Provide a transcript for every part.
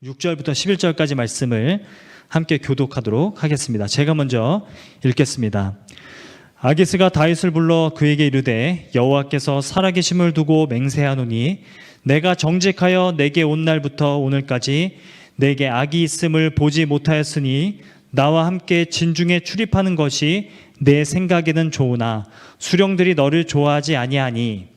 6절부터 11절까지 말씀을 함께 교독하도록 하겠습니다. 제가 먼저 읽겠습니다. 아기스가 다윗을 불러 그에게 이르되 여호와께서 살아계심을 두고 맹세하노니 내가 정직하여 내게 온 날부터 오늘까지 내게 악이 있음을 보지 못하였으니 나와 함께 진중에 출입하는 것이 내 생각에는 좋으나 수령들이 너를 좋아하지 아니하니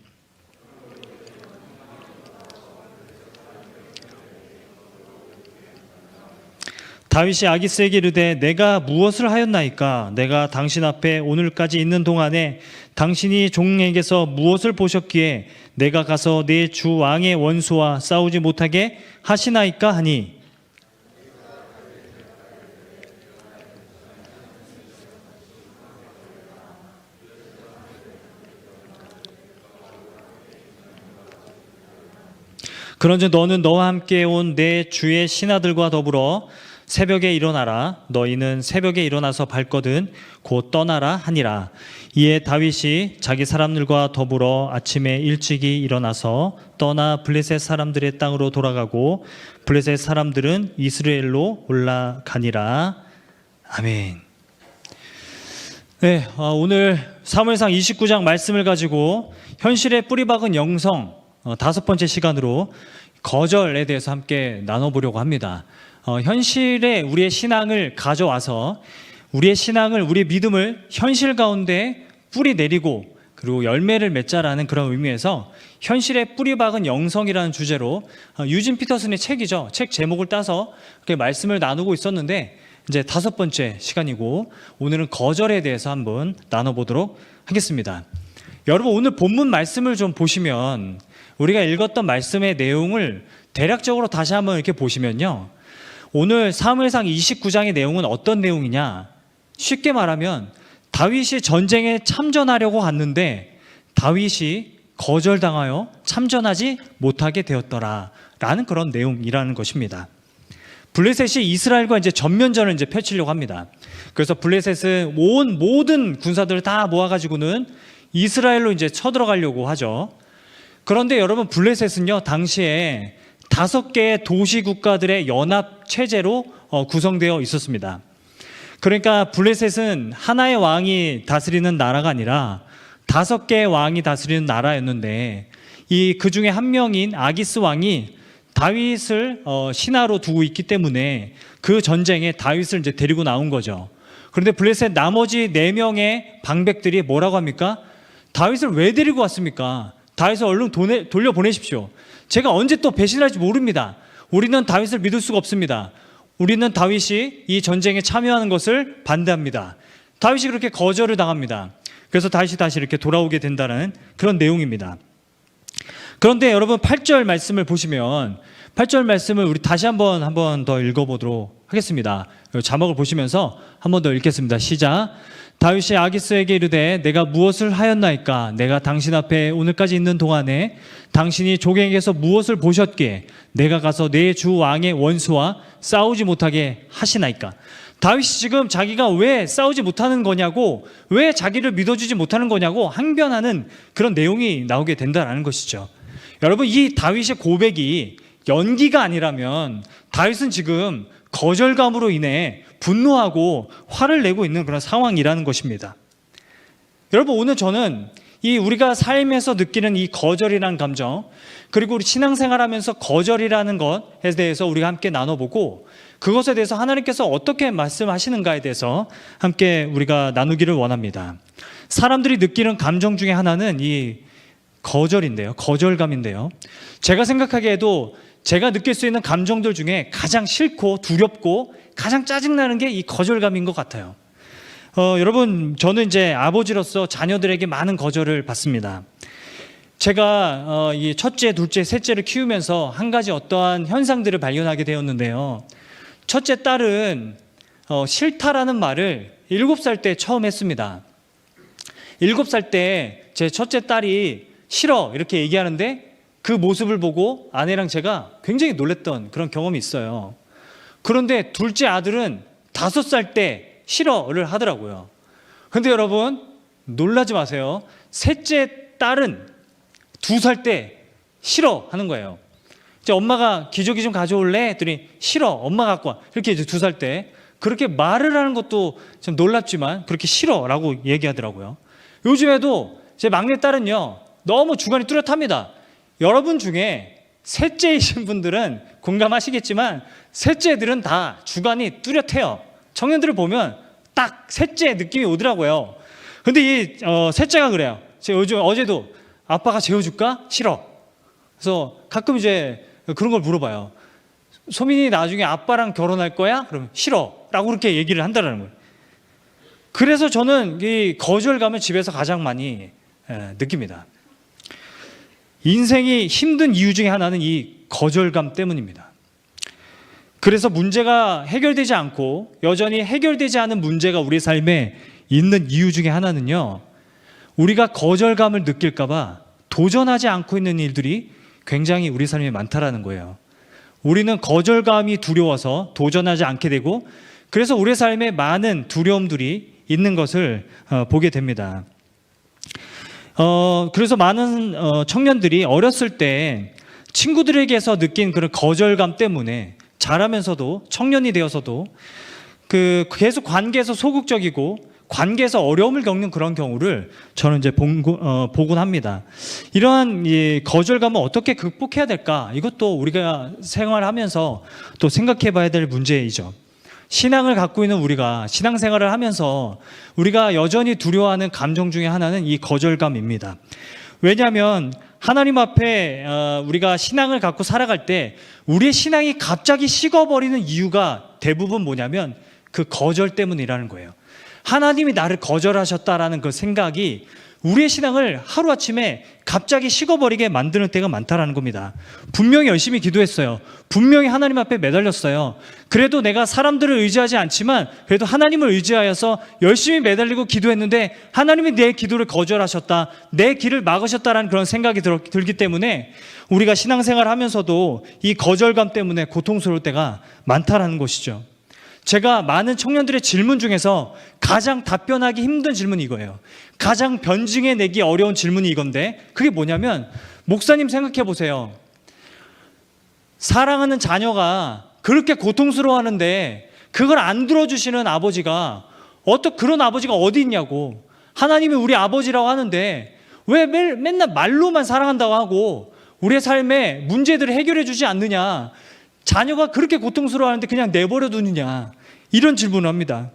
다윗이 아기스에게 이르되 내가 무엇을 하였나이까? 내가 당신 앞에 오늘까지 있는 동안에 당신이 종에게서 무엇을 보셨기에 내가 가서 내 주 왕의 원수와 싸우지 못하게 하시나이까? 하니 그런즉 너는 너와 함께 온 내 주의 신하들과 더불어 새벽에 일어나라. 너희는 새벽에 일어나서 발거든 곧 떠나라 하니라. 이에 다윗이 자기 사람들과 더불어 아침에 일찍이 일어나서 떠나 블레셋 사람들의 땅으로 돌아가고 블레셋 사람들은 이스라엘로 올라가니라. 아멘. 네, 오늘 사무엘상 29장 말씀을 가지고 현실에 뿌리박은 영성 다섯 번째 시간으로 거절에 대해서 함께 나눠보려고 합니다. 현실에 우리의 신앙을 가져와서 우리의 신앙을, 우리의 믿음을 현실 가운데 뿌리 내리고 그리고 열매를 맺자라는 그런 의미에서 현실에 뿌리박은 영성이라는 주제로 유진 피터슨의 책이죠. 책 제목을 따서 그렇게 말씀을 나누고 있었는데 이제 다섯 번째 시간이고 오늘은 거절에 대해서 한번 나눠보도록 하겠습니다. 여러분 오늘 본문 말씀을 좀 보시면 우리가 읽었던 말씀의 내용을 대략적으로 다시 한번 이렇게 보시면요. 오늘 사무엘상 29장의 내용은 어떤 내용이냐? 쉽게 말하면 다윗이 전쟁에 참전하려고 갔는데 다윗이 거절당하여 참전하지 못하게 되었더라 라는 그런 내용이라는 것입니다. 블레셋이 이스라엘과 이제 전면전을 이제 펼치려고 합니다. 그래서 블레셋은 모든 군사들을 다 모아가지고는 이스라엘로 이제 쳐들어가려고 하죠. 그런데 여러분 블레셋은요 당시에 5개의 도시 국가들의 연합 체제로 구성되어 있었습니다. 그러니까 블레셋은 하나의 왕이 다스리는 나라가 아니라 5개의 왕이 다스리는 나라였는데 그 중에 한 명인 아기스 왕이 다윗을 신하로 두고 있기 때문에 그 전쟁에 다윗을 이제 데리고 나온 거죠. 그런데 블레셋 나머지 4명의 방백들이 뭐라고 합니까? 다윗을 왜 데리고 왔습니까? 다윗을 얼른 돌려보내십시오. 제가 언제 또 배신할지 모릅니다. 우리는 다윗을 믿을 수가 없습니다. 우리는 다윗이 이 전쟁에 참여하는 것을 반대합니다. 다윗이 그렇게 거절을 당합니다. 그래서 다윗이 다시 이렇게 돌아오게 된다는 그런 내용입니다. 그런데 여러분 8절 말씀을 보시면 8절 말씀을 우리 다시 한 번 더 읽어보도록 하겠습니다. 자막을 보시면서 한 번 더 읽겠습니다. 시작. 다윗이 아기스에게 이르되 내가 무엇을 하였나이까? 내가 당신 앞에 오늘까지 있는 동안에 당신이 조경에게서 무엇을 보셨기에 내가 가서 내 주 왕의 원수와 싸우지 못하게 하시나이까? 다윗이 지금 자기가 왜 싸우지 못하는 거냐고, 왜 자기를 믿어주지 못하는 거냐고 항변하는 그런 내용이 나오게 된다는 것이죠. 여러분 이 다윗의 고백이 연기가 아니라면 다윗은 지금 거절감으로 인해 분노하고 화를 내고 있는 그런 상황이라는 것입니다. 여러분 오늘 저는 우리가 삶에서 느끼는 이 거절이라는 감정, 그리고 우리 신앙생활하면서 거절이라는 것에 대해서 우리가 함께 나눠보고 그것에 대해서 하나님께서 어떻게 말씀하시는가에 대해서 함께 우리가 나누기를 원합니다. 사람들이 느끼는 감정 중에 하나는 이 거절인데요, 거절감인데요. 제가 생각하기에도 제가 느낄 수 있는 감정들 중에 가장 싫고 두렵고 가장 짜증나는 게 이 거절감인 것 같아요. 여러분 저는 이제 아버지로서 자녀들에게 많은 거절을 받습니다. 제가 이 첫째, 둘째, 셋째를 키우면서 한 가지 어떠한 현상들을 발견하게 되었는데요. 첫째 딸은 싫다라는 말을 7살 때 처음 했습니다. 7살 때 제 첫째 딸이 싫어 이렇게 얘기하는데 그 모습을 보고 아내랑 제가 굉장히 놀랬던 그런 경험이 있어요. 그런데 둘째 아들은 5살 때 싫어를 하더라고요. 그런데 여러분 놀라지 마세요. 셋째 딸은 2살 때 싫어 하는 거예요. 이제 엄마가 기저귀 좀 가져올래? 했더니 싫어. 엄마 갖고 와. 이렇게 이제 2살 때 그렇게 말을 하는 것도 좀 놀랍지만 그렇게 싫어라고 얘기하더라고요. 요즘에도 제 막내딸은요, 너무 주관이 뚜렷합니다. 여러분 중에 셋째이신 분들은 공감하시겠지만 셋째들은 다 주관이 뚜렷해요. 청년들을 보면 딱 셋째 느낌이 오더라고요. 근데 이 셋째가 그래요. 제가 어제도 아빠가 재워줄까? 싫어. 그래서 가끔 이제 그런 걸 물어봐요. 소민이 나중에 아빠랑 결혼할 거야? 그러면 싫어 라고 그렇게 얘기를 한다는 거예요. 그래서 저는 이 거절감을 집에서 가장 많이 느낍니다. 인생이 힘든 이유 중에 하나는 이 거절감 때문입니다. 그래서 문제가 해결되지 않고 여전히 해결되지 않은 문제가 우리 삶에 있는 이유 중에 하나는요, 우리가 거절감을 느낄까 봐 도전하지 않고 있는 일들이 굉장히 우리 삶에 많다라는 거예요. 우리는 거절감이 두려워서 도전하지 않게 되고, 그래서 우리 삶에 많은 두려움들이 있는 것을 보게 됩니다. 그래서 많은 청년들이 어렸을 때 친구들에게서 느낀 그런 거절감 때문에 자라면서도, 청년이 되어서도 계속 관계에서 소극적이고 관계에서 어려움을 겪는 그런 경우를 저는 이제 보곤 합니다. 이러한 거절감을 어떻게 극복해야 될까? 이것도 우리가 생활하면서 또 생각해 봐야 될 문제이죠. 신앙을 갖고 있는 우리가 신앙생활을 하면서 우리가 여전히 두려워하는 감정 중에 하나는 이 거절감입니다. 왜냐하면 하나님 앞에 우리가 신앙을 갖고 살아갈 때 우리의 신앙이 갑자기 식어버리는 이유가 대부분 뭐냐면 그 거절 때문이라는 거예요. 하나님이 나를 거절하셨다라는 그 생각이 우리의 신앙을 하루아침에 갑자기 식어버리게 만드는 때가 많다라는 겁니다. 분명히 열심히 기도했어요. 분명히 하나님 앞에 매달렸어요. 그래도 내가 사람들을 의지하지 않지만 그래도 하나님을 의지하여서 열심히 매달리고 기도했는데 하나님이 내 기도를 거절하셨다, 내 길을 막으셨다라는 그런 생각이 들기 때문에 우리가 신앙생활을 하면서도 이 거절감 때문에 고통스러울 때가 많다라는 것이죠. 제가 많은 청년들의 질문 중에서 가장 답변하기 힘든 질문이 이거예요. 가장 변증해내기 어려운 질문이 이건데, 그게 뭐냐면, 목사님 생각해 보세요. 사랑하는 자녀가 그렇게 고통스러워하는데 그걸 안 들어주시는 아버지가 그런 아버지가 어디 있냐고. 하나님이 우리 아버지라고 하는데 왜 맨날 말로만 사랑한다고 하고 우리의 삶에 문제들을 해결해 주지 않느냐, 자녀가 그렇게 고통스러워하는데 그냥 내버려 두느냐, 이런 질문을 합니다.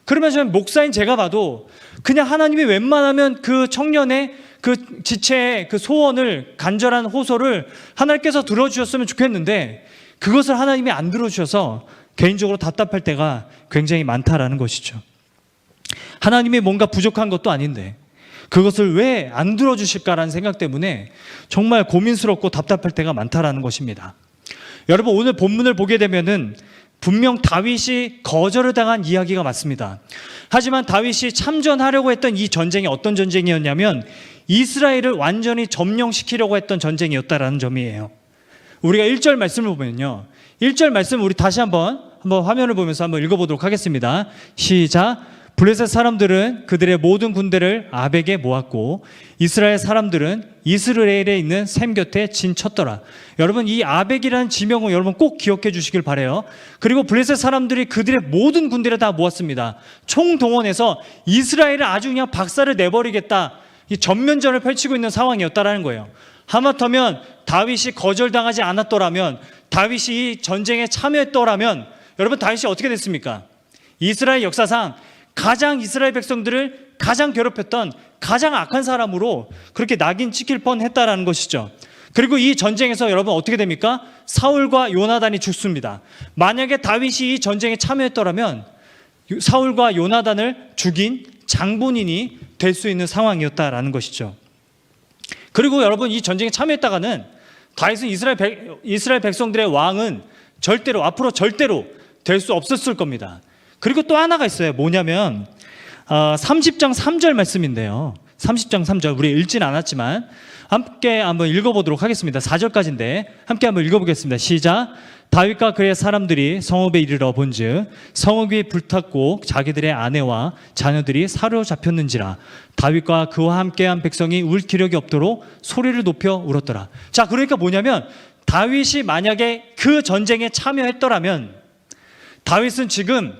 그러면 저는 목사인 제가 봐도 그냥 하나님이 웬만하면 그 청년의 그 지체의 그 소원을, 간절한 호소를 하나님께서 들어주셨으면 좋겠는데 그것을 하나님이 안 들어주셔서 개인적으로 답답할 때가 굉장히 많다라는 것이죠. 하나님이 뭔가 부족한 것도 아닌데 그것을 왜 안 들어주실까라는 생각 때문에 정말 고민스럽고 답답할 때가 많다라는 것입니다. 여러분, 오늘 본문을 보게 되면은 분명 다윗이 거절을 당한 이야기가 맞습니다. 하지만 다윗이 참전하려고 했던 이 전쟁이 어떤 전쟁이었냐면 이스라엘을 완전히 점령시키려고 했던 전쟁이었다라는 점이에요. 우리가 1절 말씀을 보면요, 1절 말씀 우리 다시 한번 화면을 보면서 한번 읽어보도록 하겠습니다. 시작. 블레셋 사람들은 그들의 모든 군대를 아벡에 모았고 이스라엘 사람들은 이스라엘에 있는 셈 곁에 진쳤더라. 여러분, 이 아벡이라는 지명을 여러분 꼭 기억해 주시길 바라요. 그리고 블레셋 사람들이 그들의 모든 군대를 다 모았습니다. 총동원해서 이스라엘을 아주 그냥 박살을 내버리겠다, 이 전면전을 펼치고 있는 상황이었다라는 거예요. 하마터면 다윗이 거절당하지 않았더라면, 다윗이 이 전쟁에 참여했더라면 여러분, 다윗이 어떻게 됐습니까? 이스라엘 역사상 가장 이스라엘 백성들을 가장 괴롭혔던 가장 악한 사람으로 그렇게 낙인 찍힐 뻔했다라는 것이죠. 그리고 이 전쟁에서 여러분 어떻게 됩니까? 사울과 요나단이 죽습니다. 만약에 다윗이 이 전쟁에 참여했더라면 사울과 요나단을 죽인 장본인이 될 수 있는 상황이었다라는 것이죠. 그리고 여러분, 이 전쟁에 참여했다가는 다윗은 이스라엘 백성들의 왕은 앞으로 절대로 될 수 없었을 겁니다. 그리고 또 하나가 있어요. 뭐냐면 30장 3절 말씀인데요. 30장 3절 우리 읽진 않았지만 함께 한번 읽어보도록 하겠습니다. 4절까지인데 함께 한번 읽어보겠습니다. 시작. 다윗과 그의 사람들이 성읍에 이르러 본즉 성읍이 불탔고 자기들의 아내와 자녀들이 사로잡혔는지라. 다윗과 그와 함께한 백성이 울 기력이 없도록 소리를 높여 울었더라. 자, 그러니까 뭐냐면 다윗이 만약에 그 전쟁에 참여했더라면 다윗은 지금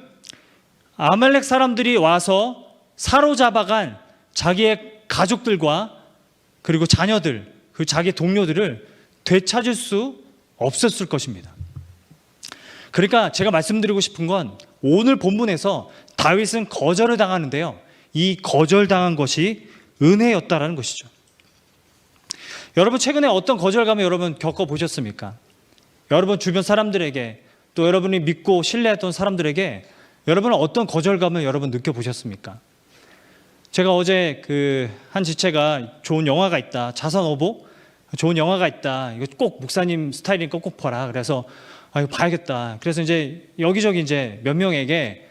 아말렉 사람들이 와서 사로잡아간 자기의 가족들과 그리고 자녀들, 그 자기 동료들을 되찾을 수 없었을 것입니다. 그러니까 제가 말씀드리고 싶은 건 오늘 본문에서 다윗은 거절을 당하는데요, 이 거절당한 것이 은혜였다라는 것이죠. 여러분, 최근에 어떤 거절감을 여러분 겪어보셨습니까? 여러분 주변 사람들에게, 또 여러분이 믿고 신뢰했던 사람들에게 여러분은 어떤 거절감을 여러분 느껴보셨습니까? 제가 어제 한 지체가 좋은 영화가 있다, 자선어보 좋은 영화가 있다, 이거 꼭 목사님 스타일이니까 꼭 봐라. 그래서 이거 봐야겠다. 그래서 이제 여기저기 이제 몇 명에게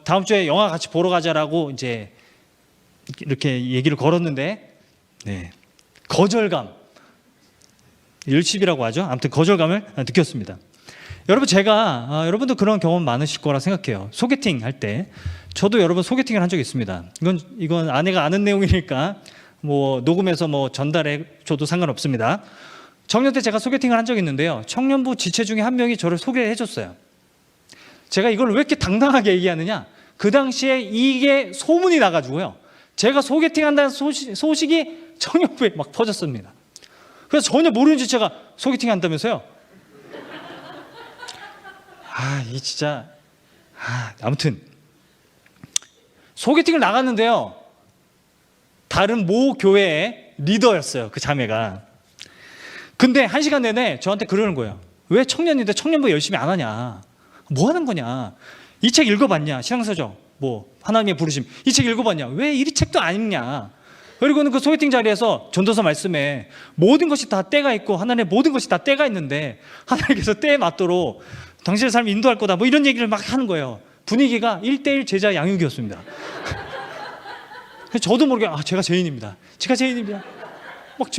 다음 주에 영화 같이 보러 가자라고 이제 이렇게 얘기를 걸었는데, 네, 거절감, 일십이라고 하죠. 아무튼 거절감을 느꼈습니다. 여러분, 제가 여러분도 그런 경험 많으실 거라 생각해요. 소개팅 할 때 저도 여러분 소개팅을 한 적이 있습니다. 이건 아내가 아는 내용이니까 뭐 녹음해서 뭐 전달해 줘도 상관없습니다. 청년 때 제가 소개팅을 한 적이 있는데요, 청년부 지체 중에 한 명이 저를 소개해 줬어요. 제가 이걸 왜 이렇게 당당하게 얘기하느냐, 그 당시에 이게 소문이 나가지고요, 제가 소개팅 한다는 소식이 청년부에 막 퍼졌습니다. 그래서 전혀 모르는 지체가 소개팅 한다면서요. 아무튼 소개팅을 나갔는데요, 다른 모 교회의 리더였어요, 그 자매가. 근데 1시간 내내 저한테 그러는 거예요. 왜 청년인데 청년부 열심히 안 하냐, 뭐 하는 거냐, 이 책 읽어봤냐, 신앙서적 뭐 하나님의 부르심, 이 책 읽어봤냐, 왜 이 책도 안 읽냐. 그리고는 그 소개팅 자리에서 전도서 말씀에 모든 것이 다 때가 있고 하나님의 모든 것이 다 때가 있는데 하나님께서 때에 맞도록 당신의 삶을 인도할 거다, 뭐 이런 얘기를 막 하는 거예요. 분위기가 1:1 제자 양육이었습니다. 저도 모르게 제가 죄인입니다, 제가 죄인입니다,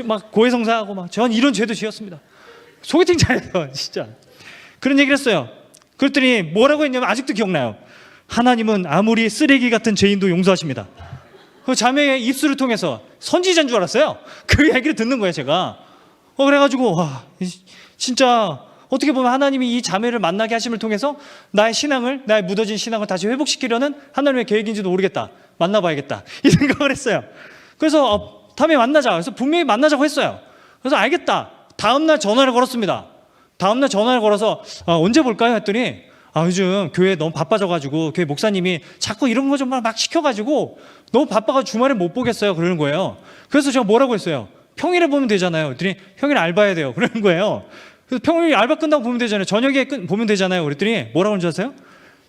막 고해성사하고 막 전 이런 죄도 지었습니다. 소개팅 자리에서 진짜 그런 얘기를 했어요. 그랬더니 뭐라고 했냐면, 아직도 기억나요. 하나님은 아무리 쓰레기 같은 죄인도 용서하십니다. 그 자매의 입술을 통해서 선지자인 줄 알았어요. 그 얘기를 듣는 거예요, 제가. 그래가지고 진짜 어떻게 보면 하나님이 이 자매를 만나게 하심을 통해서 나의 묻어진 신앙을 다시 회복시키려는 하나님의 계획인지도 모르겠다, 만나봐야겠다, 이 생각을 했어요. 그래서 다음에 만나자, 그래서 분명히 만나자고 했어요. 그래서 알겠다, 다음날 전화를 걸었습니다. 다음날 전화를 걸어서 언제 볼까요 했더니, 요즘 교회 너무 바빠져가지고 교회 목사님이 자꾸 이런 거 좀 막 시켜가지고 너무 바빠가지고 주말에 못 보겠어요, 그러는 거예요. 그래서 제가 뭐라고 했어요? 평일에 보면 되잖아요. 그랬더니 평일에 알바해야 돼요, 그러는 거예요. 그래서 평일 알바 끝나고 보면 되잖아요, 저녁에 보면 되잖아요. 그랬더니 뭐라고 하는지 아세요?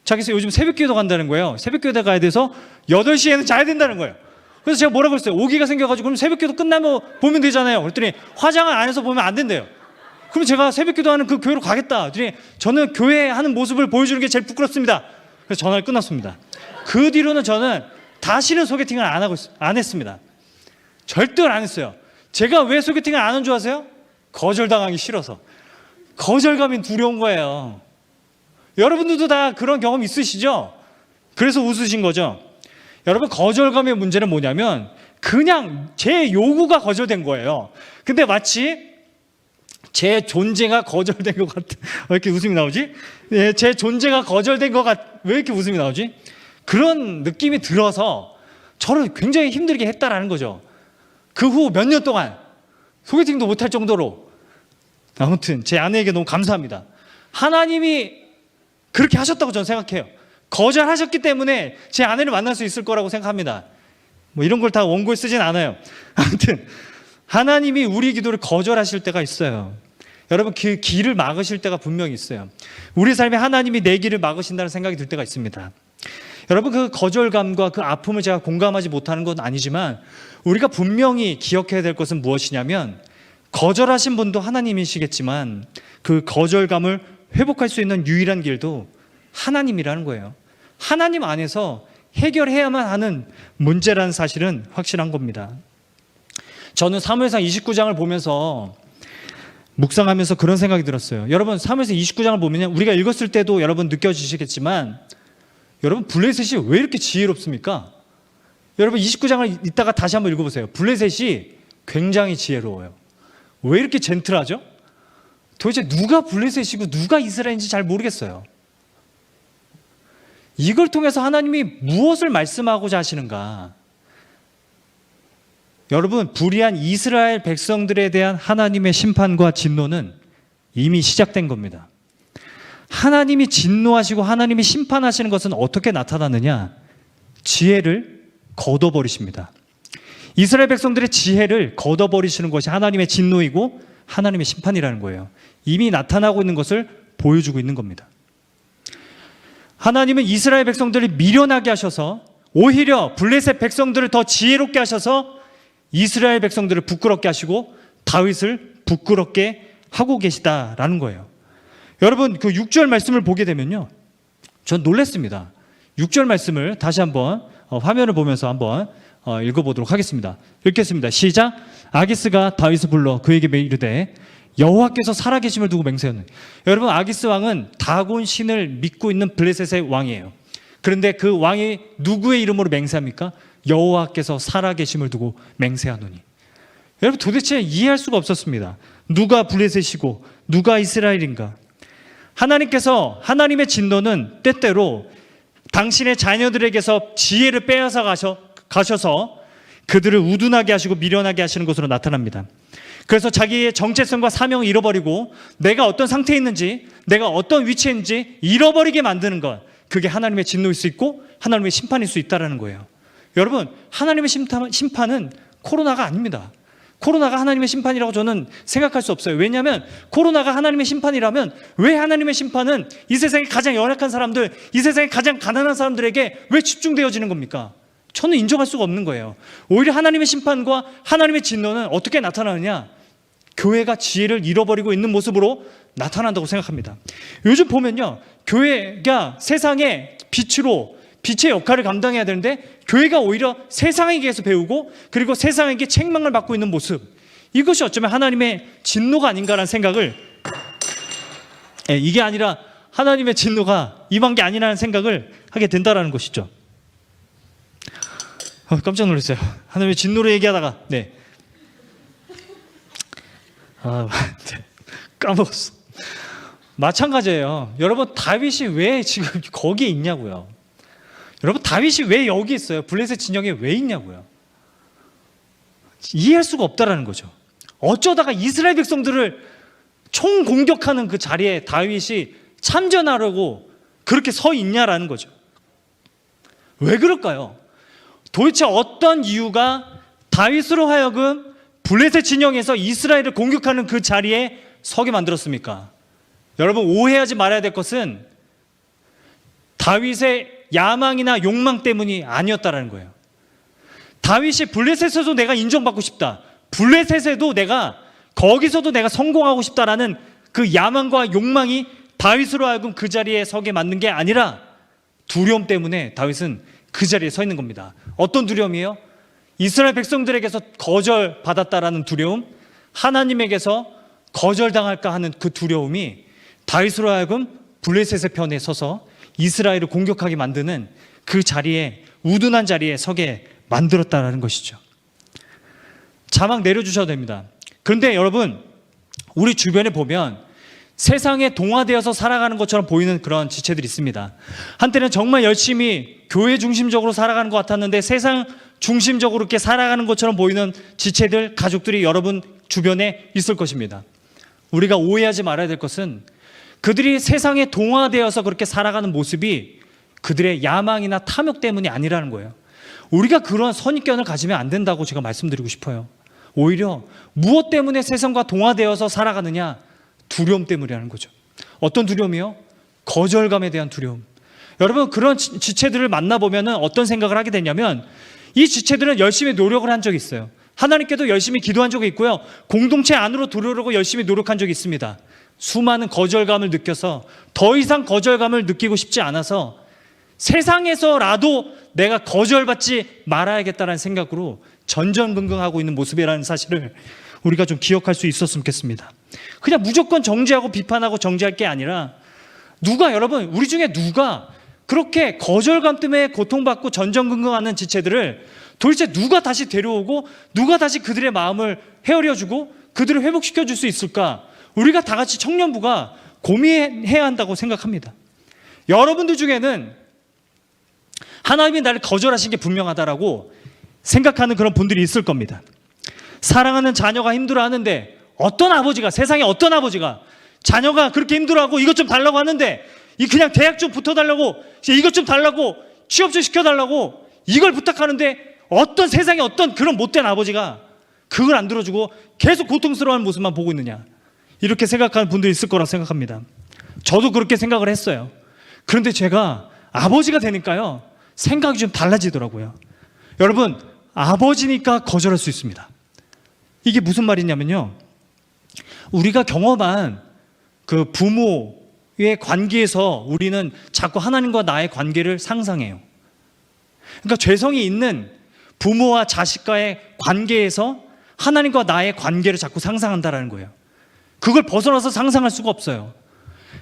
자기서 요즘 새벽기도 간다는 거예요. 새벽기도 가야 돼서 8시에는 자야 된다는 거예요. 그래서 제가 뭐라고 했어요? 오기가 생겨가지고 그럼 새벽기도 끝나면 보면 되잖아요. 그랬더니 화장을 안 해서 보면 안 된대요. 그럼 제가 새벽기도 하는 그 교회로 가겠다. 그랬더니 저는 교회 하는 모습을 보여주는 게 제일 부끄럽습니다. 그래서 전화를 끊었습니다. 그 뒤로는 저는 다시는 소개팅을 안 했습니다. 절대 안 했어요. 제가 왜 소개팅을 안 한 줄 아세요? 거절당하기 싫어서. 거절감이 두려운 거예요. 여러분들도 다 그런 경험 있으시죠? 그래서 웃으신 거죠? 여러분, 거절감의 문제는 뭐냐면 그냥 제 요구가 거절된 거예요. 근데 마치 제 존재가 거절된 것 같아. 왜 이렇게 웃음이 나오지? 네, 제 존재가 거절된 것 같. 왜 이렇게 웃음이 나오지? 그런 느낌이 들어서 저를 굉장히 힘들게 했다라는 거죠. 그 후 몇 년 동안 소개팅도 못할 정도로. 아무튼 제 아내에게 너무 감사합니다. 하나님이 그렇게 하셨다고 저는 생각해요. 거절하셨기 때문에 제 아내를 만날 수 있을 거라고 생각합니다. 뭐 이런 걸 다 원고에 쓰진 않아요. 아무튼 하나님이 우리 기도를 거절하실 때가 있어요. 여러분, 그 길을 막으실 때가 분명히 있어요. 우리 삶에 하나님이 내 길을 막으신다는 생각이 들 때가 있습니다. 여러분, 그 거절감과 그 아픔을 제가 공감하지 못하는 건 아니지만 우리가 분명히 기억해야 될 것은 무엇이냐면, 거절하신 분도 하나님이시겠지만 그 거절감을 회복할 수 있는 유일한 길도 하나님이라는 거예요. 하나님 안에서 해결해야만 하는 문제라는 사실은 확실한 겁니다. 저는 사무엘상 29장을 보면서 묵상하면서 그런 생각이 들었어요. 여러분, 사무엘상 29장을 보면 우리가 읽었을 때도 여러분 느껴지시겠지만, 여러분, 블레셋이 왜 이렇게 지혜롭습니까? 여러분, 29장을 이따가 다시 한번 읽어보세요. 블레셋이 굉장히 지혜로워요. 왜 이렇게 젠틀하죠? 도대체 누가 블레셋이고 누가 이스라엘인지 잘 모르겠어요. 이걸 통해서 하나님이 무엇을 말씀하고자 하시는가? 여러분, 불의한 이스라엘 백성들에 대한 하나님의 심판과 진노는 이미 시작된 겁니다. 하나님이 진노하시고 하나님이 심판하시는 것은 어떻게 나타나느냐? 지혜를 걷어버리십니다. 이스라엘 백성들의 지혜를 걷어버리시는 것이 하나님의 진노이고 하나님의 심판이라는 거예요. 이미 나타나고 있는 것을 보여주고 있는 겁니다. 하나님은 이스라엘 백성들을 미련하게 하셔서 오히려 블레셋 백성들을 더 지혜롭게 하셔서 이스라엘 백성들을 부끄럽게 하시고 다윗을 부끄럽게 하고 계시다라는 거예요. 여러분, 그 6절 말씀을 보게 되면요, 전 놀랐습니다. 6절 말씀을 다시 한번 화면을 보면서 한번 읽어보도록 하겠습니다. 읽겠습니다. 시작. 아기스가 다윗을 불러 그에게 이르되 여호와께서 살아계심을 두고 맹세하는. 여러분, 아기스 왕은 다곤 신을 믿고 있는 블레셋의 왕이에요. 그런데 그 왕이 누구의 이름으로 맹세합니까? 여호와께서 살아계심을 두고 맹세하노니. 여러분, 도대체 이해할 수가 없었습니다. 누가 블레셋이고 누가 이스라엘인가? 하나님께서, 하나님의 진노는 때때로 당신의 자녀들에게서 지혜를 빼앗아 가셔서 그들을 우둔하게 하시고 미련하게 하시는 것으로 나타납니다. 그래서 자기의 정체성과 사명을 잃어버리고 내가 어떤 상태에 있는지, 내가 어떤 위치에 있는지 잃어버리게 만드는 것, 그게 하나님의 진노일 수 있고 하나님의 심판일 수 있다는 거예요. 여러분, 하나님의 심판은 코로나가 아닙니다. 코로나가 하나님의 심판이라고 저는 생각할 수 없어요. 왜냐하면 코로나가 하나님의 심판이라면 왜 하나님의 심판은 이 세상에 가장 연약한 사람들, 이 세상에 가장 가난한 사람들에게 왜 집중되어지는 겁니까? 저는 인정할 수가 없는 거예요. 오히려 하나님의 심판과 하나님의 진노는 어떻게 나타나느냐? 교회가 지혜를 잃어버리고 있는 모습으로 나타난다고 생각합니다. 요즘 보면요, 교회가 세상의 빛으로 빛의 역할을 감당해야 되는데 교회가 오히려 세상에게서 배우고 그리고 세상에게 책망을 받고 있는 모습, 이것이 어쩌면 하나님의 진노가 아닌가라는 생각을, 이게 아니라 하나님의 진노가 임한 게 아니라는 생각을 하게 된다는 것이죠. 깜짝 놀랐어요. 하나님의 진노를 얘기하다가 까먹었어. 마찬가지예요. 여러분, 다윗이 왜 지금 거기에 있냐고요. 여러분, 다윗이 왜 여기 있어요? 블레셋 진영에 왜 있냐고요. 이해할 수가 없다라는 거죠. 어쩌다가 이스라엘 백성들을 총공격하는 그 자리에 다윗이 참전하려고 그렇게 서 있냐라는 거죠. 왜 그럴까요? 도대체 어떤 이유가 다윗으로 하여금 블레셋 진영에서 이스라엘을 공격하는 그 자리에 서게 만들었습니까? 여러분, 오해하지 말아야 될 것은 다윗의 야망이나 욕망 때문이 아니었다라는 거예요. 다윗이 블레셋에서도 내가 인정받고 싶다, 블레셋에도 내가, 거기서도 내가 성공하고 싶다라는 그 야망과 욕망이 다윗으로 하여금 그 자리에 서게 만든 게 아니라 두려움 때문에 다윗은 그 자리에 서 있는 겁니다. 어떤 두려움이에요? 이스라엘 백성들에게서 거절받았다라는 두려움, 하나님에게서 거절당할까 하는 그 두려움이 다윗으로 하여금 블레셋의 편에 서서 이스라엘을 공격하게 만드는 그 자리에, 우둔한 자리에 서게 만들었다는 것이죠. 자막 내려주셔도 됩니다. 그런데 여러분, 우리 주변에 보면 세상에 동화되어서 살아가는 것처럼 보이는 그런 지체들이 있습니다. 한때는 정말 열심히 교회 중심적으로 살아가는 것 같았는데 세상 중심적으로 이렇게 살아가는 것처럼 보이는 지체들, 가족들이 여러분 주변에 있을 것입니다. 우리가 오해하지 말아야 될 것은 그들이 세상에 동화되어서 그렇게 살아가는 모습이 그들의 야망이나 탐욕 때문이 아니라는 거예요. 우리가 그런 선입견을 가지면 안 된다고 제가 말씀드리고 싶어요. 오히려 무엇 때문에 세상과 동화되어서 살아가느냐? 두려움 때문이라는 거죠. 어떤 두려움이요? 거절감에 대한 두려움. 여러분, 그런 지체들을 만나보면 어떤 생각을 하게 되냐면, 이 지체들은 열심히 노력을 한 적이 있어요. 하나님께도 열심히 기도한 적이 있고요, 공동체 안으로 들어오려고 열심히 노력한 적이 있습니다. 수많은 거절감을 느껴서 더 이상 거절감을 느끼고 싶지 않아서 세상에서라도 내가 거절받지 말아야겠다는 생각으로 전전긍긍하고 있는 모습이라는 사실을 우리가 좀 기억할 수 있었으면 좋겠습니다. 그냥 무조건 정죄하고 비판하고 정죄할 게 아니라, 여러분, 우리 중에 누가 그렇게 거절감 때문에 고통받고 전전긍긍하는 지체들을 도대체 누가 다시 데려오고 누가 다시 그들의 마음을 헤아려주고 그들을 회복시켜 줄 수 있을까? 우리가 다 같이 청년부가 고민해야 한다고 생각합니다. 여러분들 중에는 하나님이 나를 거절하신 게 분명하다라고 생각하는 그런 분들이 있을 겁니다. 사랑하는 자녀가 힘들어하는데 세상에 어떤 아버지가 자녀가 그렇게 힘들어하고 이것 좀 달라고 하는데 그냥 대학 좀 붙어달라고, 이것 좀 달라고, 취업 좀 시켜달라고 이걸 부탁하는데 세상에 어떤 그런 못된 아버지가 그걸 안 들어주고 계속 고통스러워하는 모습만 보고 있느냐, 이렇게 생각하는 분들이 있을 거라고 생각합니다. 저도 그렇게 생각을 했어요. 그런데 제가 아버지가 되니까요, 생각이 좀 달라지더라고요. 여러분, 아버지니까 거절할 수 있습니다. 이게 무슨 말이냐면요, 우리가 경험한 그 부모의 관계에서 우리는 자꾸 하나님과 나의 관계를 상상해요. 그러니까 죄성이 있는 부모와 자식과의 관계에서 하나님과 나의 관계를 자꾸 상상한다라는 거예요. 그걸 벗어나서 상상할 수가 없어요.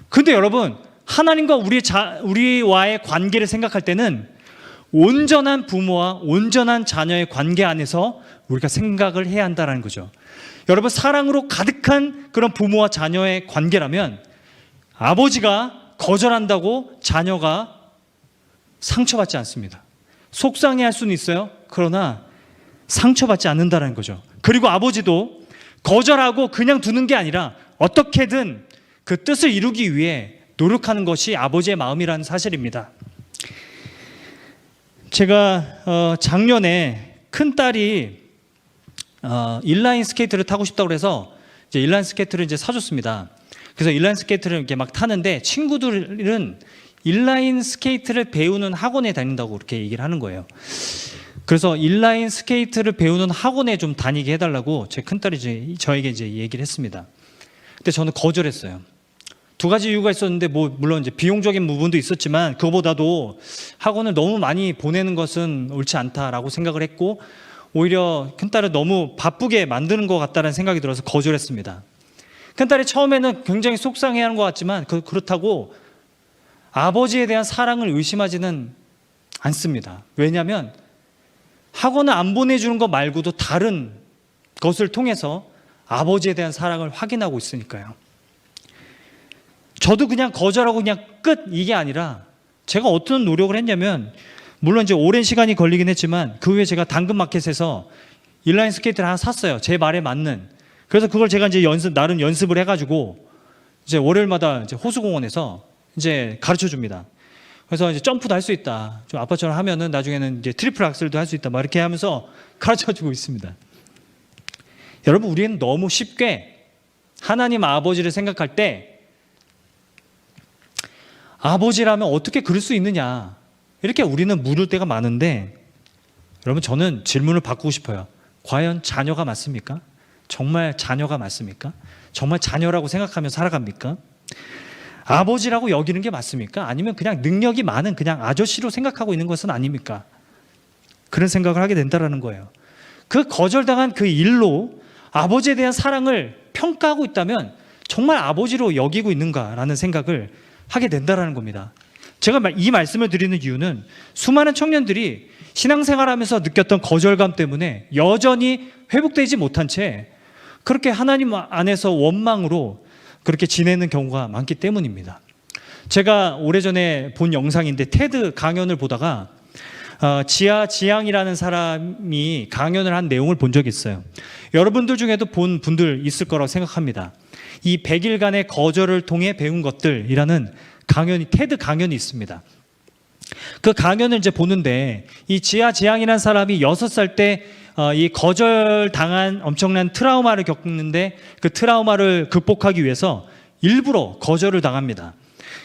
근데 여러분, 하나님과 우리와의 관계를 생각할 때는 온전한 부모와 온전한 자녀의 관계 안에서 우리가 생각을 해야 한다는 거죠. 여러분, 사랑으로 가득한 그런 부모와 자녀의 관계라면 아버지가 거절한다고 자녀가 상처받지 않습니다. 속상해할 수는 있어요. 그러나 상처받지 않는다는 거죠. 그리고 아버지도 거절하고 그냥 두는 게 아니라 어떻게든 그 뜻을 이루기 위해 노력하는 것이 아버지의 마음이라는 사실입니다. 제가 작년에 큰딸이 인라인 스케이트를 타고 싶다고 해서 이제 인라인 스케이트를 이제 사줬습니다. 그래서 인라인 스케이트를 이렇게 막 타는데 친구들은 인라인 스케이트를 배우는 학원에 다닌다고 그렇게 얘기를 하는 거예요. 그래서 인라인 스케이트를 배우는 학원에 좀 다니게 해달라고 제 큰딸이 저에게 이제 얘기를 했습니다. 근데 저는 거절했어요. 두 가지 이유가 있었는데, 물론 이제 비용적인 부분도 있었지만 그거보다도 학원을 너무 많이 보내는 것은 옳지 않다라고 생각을 했고, 오히려 큰딸을 너무 바쁘게 만드는 것 같다는 생각이 들어서 거절했습니다. 큰딸이 처음에는 굉장히 속상해하는 것 같지만 그렇다고 아버지에 대한 사랑을 의심하지는 않습니다. 왜냐하면 학원을 안 보내주는 것 말고도 다른 것을 통해서 아버지에 대한 사랑을 확인하고 있으니까요. 저도 그냥 거절하고 그냥 끝, 이게 아니라 제가 어떤 노력을 했냐면, 물론 이제 오랜 시간이 걸리긴 했지만 그 후에 제가 당근마켓에서 인라인 스케이트를 하나 샀어요. 제 말에 맞는. 그래서 그걸 제가 이제 나름 연습을 해가지고 이제 월요일마다 이제 호수공원에서 이제 가르쳐 줍니다. 그래서 이제 점프도 할 수 있다, 좀 아빠처럼 하면은 나중에는 이제 트리플 악셀도 할 수 있다, 막 이렇게 하면서 가르쳐 주고 있습니다. 여러분, 우리는 너무 쉽게 하나님 아버지를 생각할 때 아버지라면 어떻게 그럴 수 있느냐, 이렇게 우리는 물을 때가 많은데, 여러분, 저는 질문을 바꾸고 싶어요. 과연 자녀가 맞습니까? 정말 자녀가 맞습니까? 정말 자녀라고 생각하며 살아갑니까? 아버지라고 여기는 게 맞습니까? 아니면 그냥 능력이 많은 그냥 아저씨로 생각하고 있는 것은 아닙니까? 그런 생각을 하게 된다는 거예요. 그 거절당한 그 일로 아버지에 대한 사랑을 평가하고 있다면 정말 아버지로 여기고 있는가라는 생각을 하게 된다는 겁니다. 제가 이 말씀을 드리는 이유는 수많은 청년들이 신앙생활하면서 느꼈던 거절감 때문에 여전히 회복되지 못한 채 그렇게 하나님 안에서 원망으로 그렇게 지내는 경우가 많기 때문입니다. 제가 오래전에 본 영상인데 테드 강연을 보다가 지양이라는 사람이 강연을 한 내용을 본 적이 있어요. 여러분들 중에도 본 분들 있을 거라고 생각합니다. 이 100일간의 거절을 통해 배운 것들이라는 테드 강연이 있습니다. 그 강연을 이제 보는데 이 지양이라는 사람이 6살 때 이 거절당한 엄청난 트라우마를 겪는데 그 트라우마를 극복하기 위해서 일부러 거절을 당합니다.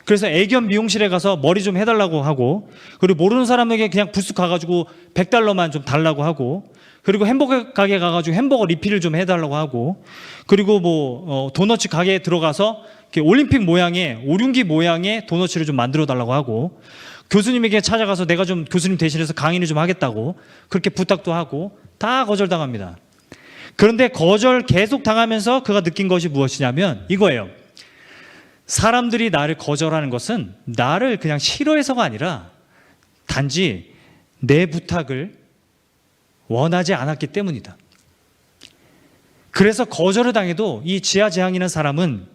그래서 애견 미용실에 가서 머리 좀 해달라고 하고, 그리고 모르는 사람에게 그냥 불쑥 가가지고 $100만 좀 달라고 하고, 그리고 햄버거 가게 가가지고 햄버거 리필을 좀 해달라고 하고, 그리고 도너츠 가게에 들어가서 이렇게 올림픽 모양의 오륜기 모양의 도너츠를 좀 만들어 달라고 하고, 교수님에게 찾아가서 내가 좀 교수님 대신해서 강의를 좀 하겠다고 그렇게 부탁도 하고, 다 거절당합니다. 그런데 거절 계속 당하면서 그가 느낀 것이 무엇이냐면 이거예요. 사람들이 나를 거절하는 것은 나를 그냥 싫어해서가 아니라 단지 내 부탁을 원하지 않았기 때문이다. 그래서 거절을 당해도 이 지하재앙이라는 사람은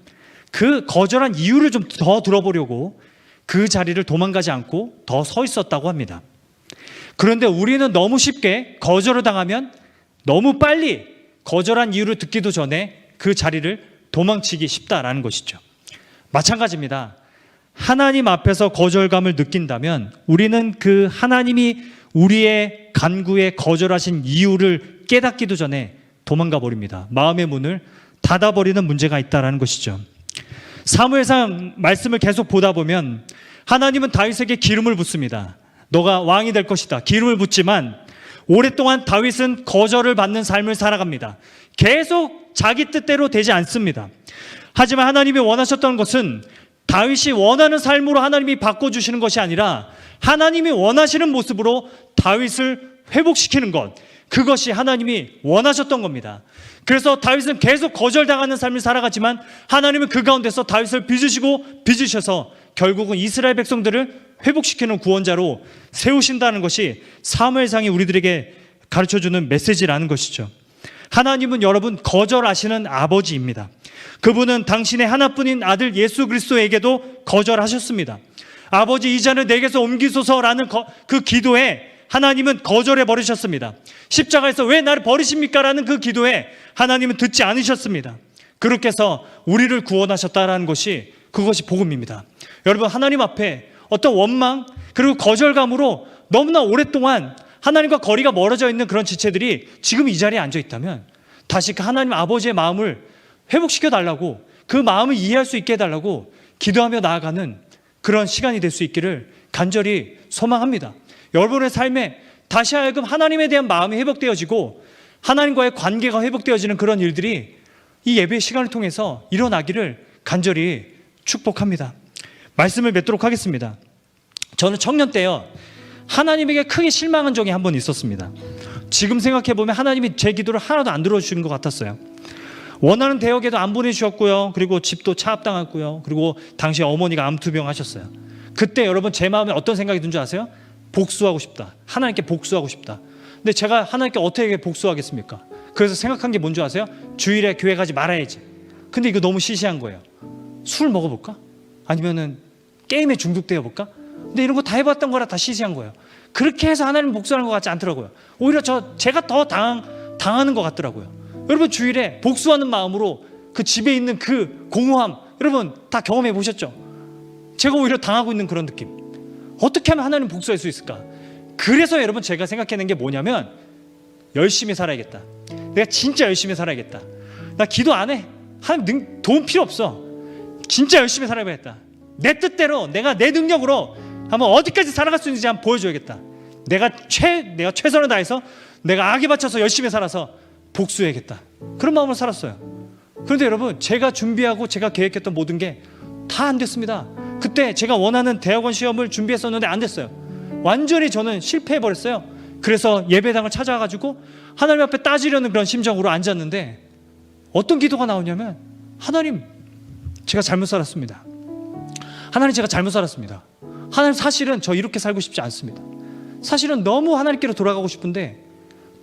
그 거절한 이유를 좀 더 들어보려고 그 자리를 도망가지 않고 더 서 있었다고 합니다. 그런데 우리는 너무 쉽게 거절을 당하면 너무 빨리 거절한 이유를 듣기도 전에 그 자리를 도망치기 쉽다라는 것이죠. 마찬가지입니다. 하나님 앞에서 거절감을 느낀다면 우리는 그 하나님이 우리의 간구에 거절하신 이유를 깨닫기도 전에 도망가 버립니다. 마음의 문을 닫아버리는 문제가 있다는 것이죠. 사무엘상 말씀을 계속 보다 보면 하나님은 다윗에게 기름을 붓습니다. 너가 왕이 될 것이다. 기름을 붓지만 오랫동안 다윗은 거절을 받는 삶을 살아갑니다. 계속 자기 뜻대로 되지 않습니다. 하지만 하나님이 원하셨던 것은 다윗이 원하는 삶으로 하나님이 바꿔주시는 것이 아니라 하나님이 원하시는 모습으로 다윗을 회복시키는 것, 그것이 하나님이 원하셨던 겁니다. 그래서 다윗은 계속 거절당하는 삶을 살아갔지만 하나님은 그 가운데서 다윗을 빚으셔서 결국은 이스라엘 백성들을 회복시키는 구원자로 세우신다는 것이 사무엘상이 우리들에게 가르쳐주는 메시지라는 것이죠. 하나님은 여러분 거절하시는 아버지입니다. 그분은 당신의 하나뿐인 아들 예수 그리스도에게도 거절하셨습니다. 아버지, 이 잔을 내게서 옮기소서라는 그 기도에 하나님은 거절해 버리셨습니다. 십자가에서 왜 나를 버리십니까? 라는 그 기도에 하나님은 듣지 않으셨습니다. 그렇게 해서 우리를 구원하셨다라는 것이 그것이 복음입니다. 여러분, 하나님 앞에 어떤 원망 그리고 거절감으로 너무나 오랫동안 하나님과 거리가 멀어져 있는 그런 지체들이 지금 이 자리에 앉아 있다면 다시 그 하나님 아버지의 마음을 회복시켜 달라고, 그 마음을 이해할 수 있게 해달라고 기도하며 나아가는 그런 시간이 될 수 있기를 간절히 소망합니다. 여러분의 삶에 다시 하여금 하나님에 대한 마음이 회복되어지고 하나님과의 관계가 회복되어지는 그런 일들이 이 예배 시간을 통해서 일어나기를 간절히 축복합니다. 말씀을 맺도록 하겠습니다. 저는 청년 때요, 하나님에게 크게 실망한 적이 한 번 있었습니다. 지금 생각해보면 하나님이 제 기도를 하나도 안 들어주시는 것 같았어요. 원하는 대역에도 안 보내주셨고요. 그리고 집도 차압당했고요. 그리고 당시 어머니가 암투병 하셨어요. 그때 여러분 제 마음에 어떤 생각이 든 줄 아세요? 복수하고 싶다. 하나님께 복수하고 싶다. 근데 제가 하나님께 어떻게 복수하겠습니까? 그래서 생각한 게 뭔 줄 아세요? 주일에 교회 가지 말아야지. 근데 이거 너무 시시한 거예요. 술 먹어볼까? 아니면은 게임에 중독되어 볼까? 근데 이런 거 다 해봤던 거라 다 시시한 거예요. 그렇게 해서 하나님 복수하는 것 같지 않더라고요. 오히려 제가 더 당하는 것 같더라고요. 여러분, 주일에 복수하는 마음으로 그 집에 있는 그 공허함, 여러분 다 경험해 보셨죠? 제가 오히려 당하고 있는 그런 느낌. 어떻게 하면 하나님 복수할 수 있을까? 그래서 여러분 제가 생각해낸 게 뭐냐면, 열심히 살아야겠다. 내가 진짜 열심히 살아야겠다. 나 기도 안 해. 하나님 도움 필요 없어. 진짜 열심히 살아야겠다. 내 뜻대로, 내가 내 능력으로 한번 어디까지 살아갈 수 있는지 한번 보여줘야겠다. 내가 최선을 다해서 내가 악에 바쳐서 열심히 살아서 복수해야겠다. 그런 마음으로 살았어요. 그런데 여러분, 제가 준비하고 제가 계획했던 모든 게 다 안 됐습니다. 그때 제가 원하는 대학원 시험을 준비했었는데 안 됐어요. 완전히 저는 실패해버렸어요. 그래서 예배당을 찾아가지고 하나님 앞에 따지려는 그런 심정으로 앉았는데 어떤 기도가 나오냐면, 하나님, 제가 잘못 살았습니다. 하나님, 제가 잘못 살았습니다. 하나님, 사실은 저 이렇게 살고 싶지 않습니다. 사실은 너무 하나님께로 돌아가고 싶은데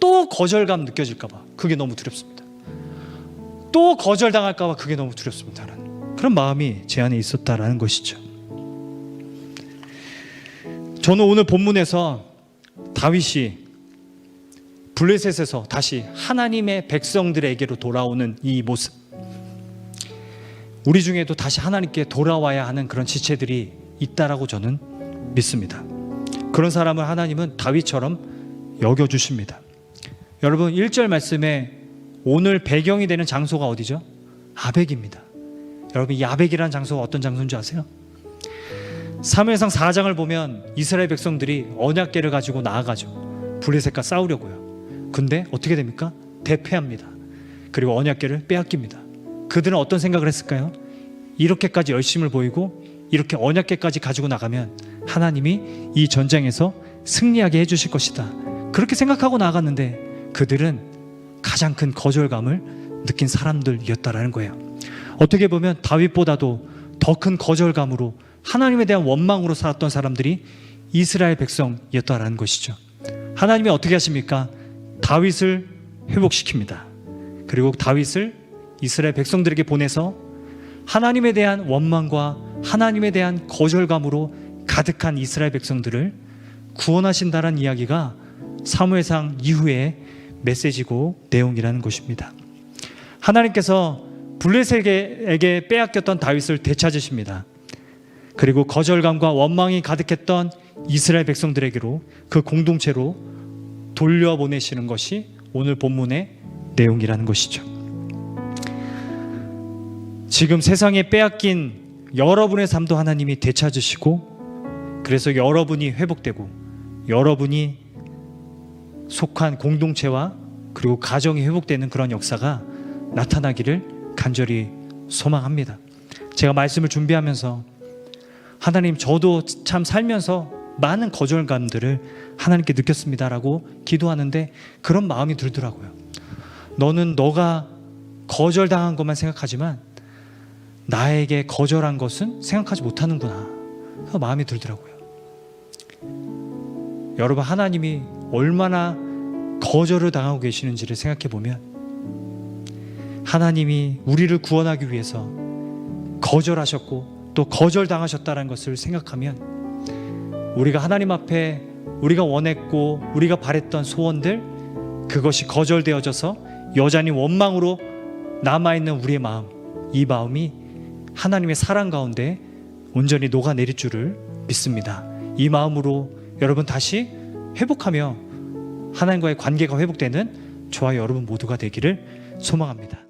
또 거절감 느껴질까봐 그게 너무 두렵습니다. 또 거절당할까봐 그게 너무 두렵습니다. 그런 마음이 제 안에 있었다라는 것이죠. 저는 오늘 본문에서 다윗이 블레셋에서 다시 하나님의 백성들에게로 돌아오는 이 모습, 우리 중에도 다시 하나님께 돌아와야 하는 그런 지체들이 있다라고 저는 믿습니다. 그런 사람을 하나님은 다윗처럼 여겨주십니다. 여러분, 1절 말씀에 오늘 배경이 되는 장소가 어디죠? 아벡입니다. 여러분, 이 아벡이라는 장소가 어떤 장소인지 아세요? 사무엘상 4장을 보면 이스라엘 백성들이 언약궤를 가지고 나아가죠. 블레셋과 싸우려고요. 근데 어떻게 됩니까? 대패합니다. 그리고 언약궤를 빼앗깁니다. 그들은 어떤 생각을 했을까요? 이렇게까지 열심을 보이고 이렇게 언약궤까지 가지고 나가면 하나님이 이 전쟁에서 승리하게 해주실 것이다. 그렇게 생각하고 나아갔는데 그들은 가장 큰 거절감을 느낀 사람들이었다라는 거예요. 어떻게 보면 다윗보다도 더 큰 거절감으로 하나님에 대한 원망으로 살았던 사람들이 이스라엘 백성이었다라는 것이죠. 하나님이 어떻게 하십니까? 다윗을 회복시킵니다. 그리고 다윗을 이스라엘 백성들에게 보내서 하나님에 대한 원망과 하나님에 대한 거절감으로 가득한 이스라엘 백성들을 구원하신다는 이야기가 사무엘상 이후의 메시지고 내용이라는 것입니다. 하나님께서 블레셋에게 빼앗겼던 다윗을 되찾으십니다. 그리고 거절감과 원망이 가득했던 이스라엘 백성들에게로 그 공동체로 돌려보내시는 것이 오늘 본문의 내용이라는 것이죠. 지금 세상에 빼앗긴 여러분의 삶도 하나님이 되찾으시고, 그래서 여러분이 회복되고 여러분이 속한 공동체와 그리고 가정이 회복되는 그런 역사가 나타나기를 간절히 소망합니다. 제가 말씀을 준비하면서 하나님, 저도 참 살면서 많은 거절감들을 하나님께 느꼈습니다라고 기도하는데 그런 마음이 들더라고요. 너는 너가 거절당한 것만 생각하지만 나에게 거절한 것은 생각하지 못하는구나, 그 마음이 들더라고요. 여러분, 하나님이 얼마나 거절을 당하고 계시는지를 생각해 보면, 하나님이 우리를 구원하기 위해서 거절하셨고 또 거절당하셨다는 것을 생각하면, 우리가 하나님 앞에 우리가 원했고 우리가 바랬던 소원들, 그것이 거절되어져서 여전히 원망으로 남아있는 우리의 마음, 이 마음이 하나님의 사랑 가운데 온전히 녹아내릴 줄을 믿습니다. 이 마음으로 여러분 다시 회복하며 하나님과의 관계가 회복되는 저와 여러분 모두가 되기를 소망합니다.